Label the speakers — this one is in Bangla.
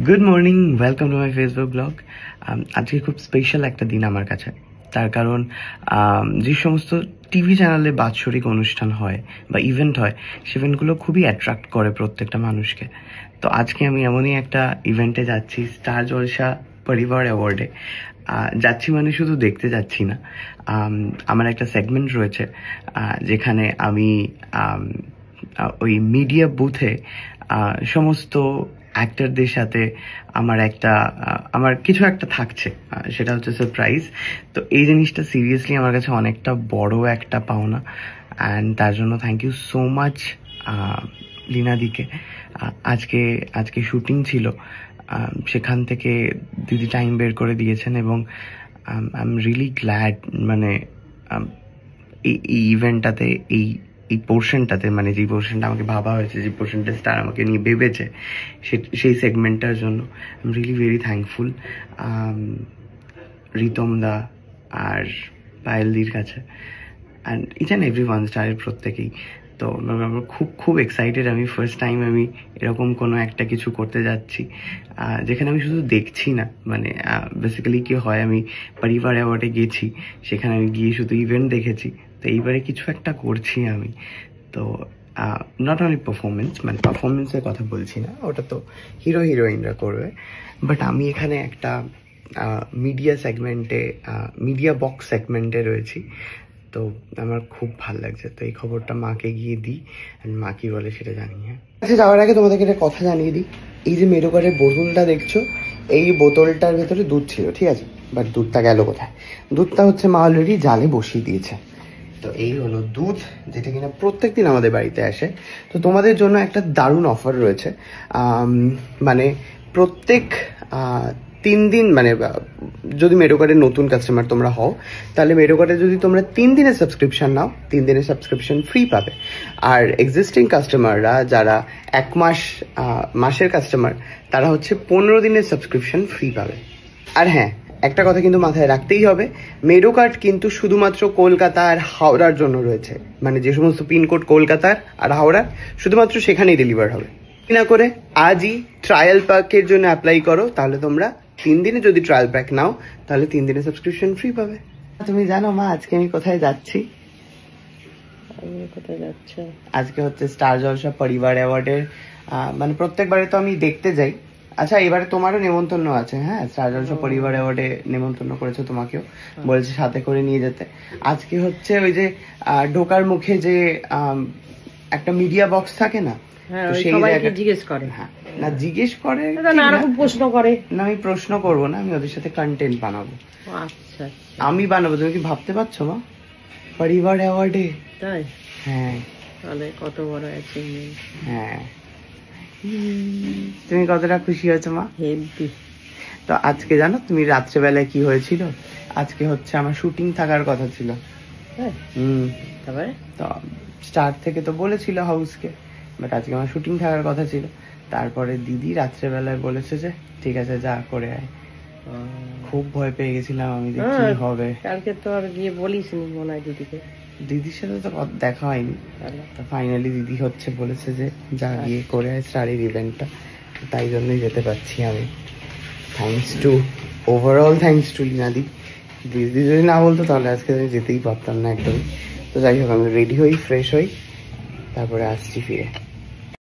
Speaker 1: Good morning, welcome to my Facebook blog. আজকে খুব স্পেশাল একটা দিন আমার কাছে, তার কারণ যে সমস্ত টিভি চ্যানেলে বাৎসরিক অনুষ্ঠান হয় বা ইভেন্ট হয়, সে ইভেন্টগুলো খুবই অ্যাট্রাক্ট করে প্রত্যেকটা মানুষকে। তো আজকে আমি এমনই একটা ইভেন্টে যাচ্ছি, স্টার জলসা পরিবার অ্যাওয়ার্ডে। যাচ্ছি মানে শুধু দেখতে যাচ্ছি না, আমার একটা সেগমেন্ট রয়েছে যেখানে আমি ওই মিডিয়া বুথে সমস্ত অ্যাক্টরদের সাথে আমার কিছু একটা থাকছে, সেটা হচ্ছে সারপ্রাইজ। তো এই জিনিসটা সিরিয়াসলি আমার কাছে অনেকটা বড় একটা পাওনা, অ্যান্ড তার জন্য থ্যাংক ইউ সো মাচ লীনাদিকে। আজকে শুটিং ছিল, সেখান থেকে দিদি টাইম বের করে দিয়েছেন এবং আই এম রিয়েলি গ্ল্যাড, মানে এই ইভেন্টটাতে এই পোর্শনটাতে, মানে যে পোর্শনটা আমাকে ভাবা হয়েছে, যে পোর্শনটা স্টার আমাকে নিয়ে ভেবেছে, সেই সেগমেন্টটার জন্য I am really very thankful Ritam দা আর পায়েলদির কাছে, and each and every one, স্টারের প্রত্যেকেই। তো আমরা খুব এক্সাইটেড। আমি ফার্স্ট টাইম আমি এরকম কোনো একটা কিছু করতে যাচ্ছি যেখানে আমি শুধু দেখছি না, মানে বেসিক্যালি কি হয়, আমি পরিবার অ্যাওয়ার্ডে গেছি, সেখানে আমি গিয়ে শুধু ইভেন্ট দেখেছি। তো এইবারে কিছু একটা করছি আমি। তো নট অনলি পারফরমেন্স, মানে পারফরমেন্সের কথা বলছি না, ওটা তো হিরোইনরা করবে, বাট আমি এখানে একটা মিডিয়া সেগমেন্টে, মিডিয়া বক্স সেগমেন্টে রয়েছি। তো আমার খুব ভালো লাগছে। তো এই খবরটা মাকে গিয়ে দিই, মা কি বলে সেটা জানি। হ্যাঁ, আচ্ছা, যাওয়ার আগে তোমাদেরকে একটা কথা জানিয়ে দিই। এই যে মেরুকারের বোতলটা দেখছো, এই বোতলটার ভেতরে দুধ ছিল, ঠিক আছে, বাট দুধটা গেল কোথায়? দুধটা হচ্ছে মা অলরেডি জালে বসিয়ে দিয়েছে। তো এই হলো দুধ, যেটা কিনা প্রত্যেক দিন আমাদের বাড়িতে আসে। তো তোমাদের জন্য একটা দারুণ অফার রয়েছে, মানে প্রত্যেক 3 দিন, মানে যদি মেরুকার্ডের নতুন কাস্টমার তোমরা হও, তাহলে মেরুকার্ডে যদি তোমরা 3 দিনের সাবস্ক্রিপশন নাও, 3 দিনের সাবস্ক্রিপশন ফ্রি পাবে। আর এক্সিস্টিং কাস্টমাররা যারা 1 মাসের কাস্টমার, তারা হচ্ছে 15 দিনের সাবস্ক্রিপশন ফ্রি পাবে। আর হ্যাঁ, একটা কথা কিন্তু মাথায় রাখতেই হবে, মেরুকার্ড কিন্তু শুধুমাত্র কলকাতা আর হাওড়ার জন্য রয়েছে, মানে যে সমস্ত পিনকোড কলকাতার আর হাওড়ার, শুধুমাত্র সেখানেই ডেলিভার হবে। না করে আজই ট্রায়াল প্যাকের জন্য অ্যাপ্লাই করো, তাহলে তোমরা 3 দিনে যদি ট্রায়াল প্যাক নাও, তাহলে 3 দিনের সাবস্ক্রিপশন ফ্রি পাবে। তুমি জানো মা, আজকে আমি কোথায় যাচ্ছি?
Speaker 2: কোথায় যাচ্ছ?
Speaker 1: আজকে হচ্ছে স্টার জলসা পরিবার অ্যাওয়ার্ডের, মানে প্রত্যেকবারে তো আমি দেখতে যাই। আচ্ছা, এবারে তোমারও নেমন্তন্ন আছে। হ্যাঁ, স্টার জলসা পরিবার অ্যাওয়ার্ডে নেমন্তন্ন করেছে, তোমাকেও বলেছে সাথে করে নিয়ে যেতে। আজকে হচ্ছে ওই যে ঢোকার মুখে যে একটা মিডিয়া বক্স থাকে না,
Speaker 2: তো সেই জায়গায় জিজ্ঞেস করে।
Speaker 1: হ্যাঁ, না জিজ্ঞেস করে
Speaker 2: না, এরকম প্রশ্ন করে না।
Speaker 1: আমি প্রশ্ন করবো না, আমি ওদের সাথে কন্টেন্ট বানাবো।
Speaker 2: আচ্ছা,
Speaker 1: আমি বানাবো। তুমি কি ভাবতে পারছো মা, পরিবার অ্যাওয়ার্ডে?
Speaker 2: তাই?
Speaker 1: হ্যাঁ,
Speaker 2: তাহলে কত বড় অ্যাচিভমেন্ট।
Speaker 1: হ্যাঁ, তুমি কতটা খুশি হয়েছো মা?
Speaker 2: হেভি।
Speaker 1: তো আজকে জানো তুমি রাত্রেবেলায় কি হয়েছিল? আজকে হচ্ছে আমার শুটিং থাকার কথা ছিল।
Speaker 2: তারপরে
Speaker 1: তো স্টার থেকে তো বলেছিল হাউসকে, বাট আজকে আমার শুটিং থাকার কথা ছিল। তারপরে দিদি রাত্রেবেলায় বলেছে যে ঠিক আছে যা করে আয়। খুব ভয় পেয়ে গেছিলাম আমি, যে কি হবে।
Speaker 2: কালকে তো আর গিয়ে বলিস নি মনে হয় দিদিকে?
Speaker 1: দিদির সাথে তো দেখা হয়নি। তো ফাইনালি দিদি হচ্ছে বলেছে যে যা গিয়ে করে আয় স্টারের ইভেন্টটা, তাই জন্যই যেতে পারছি আমি। Thanks to, overall thanks to লীনাদি। দিদি যদি না বলতো তাহলে আজকে আমি যেতেই পারতাম না একদমই। তো যাই হোক, আমি রেডি হই, ফ্রেশ হই, তারপরে আসছি ফিরে।